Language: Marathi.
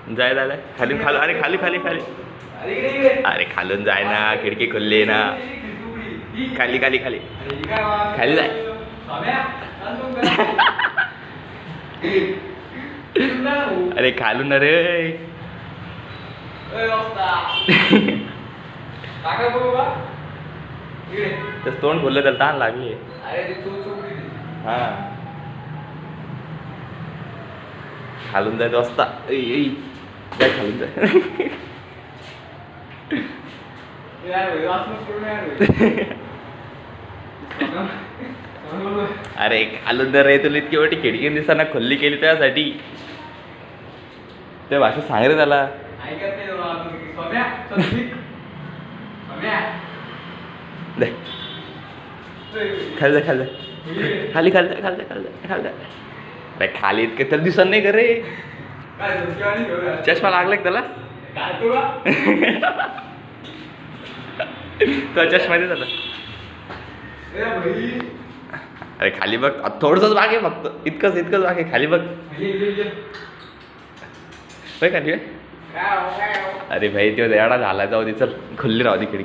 जाय जाय जाय खाली खाली अरे खाली खाली खाली अरे खालून जाय ना खिडकी खुलली ना खाली खाली खाली खाली जाय अरे खालून ना रे तोंड खोललं त्याला ताण लागली हा खालून जायचं असता काय खालून जाय अरे खालून जर रे तुला इतकी मोठी खिडकी दिसताना खोल्ली केली त्यासाठी त्या भाषेत सांग रे त्याला खाली जा खाली जा खाली खाली जा खाली जा खाली जा खाली जा अरे खाली इतकं तर दिसत नाही का रे चष्मा लागला त्याला तो चष्मा दे त्याला अरे खाली बघ थोडंसंच बाग आहे फक्त इतकंच बाग आहे खाली बघ खाली अरे भाई तो येडा झाला जाऊ दे चल खुल्ली राहू दे खिडकी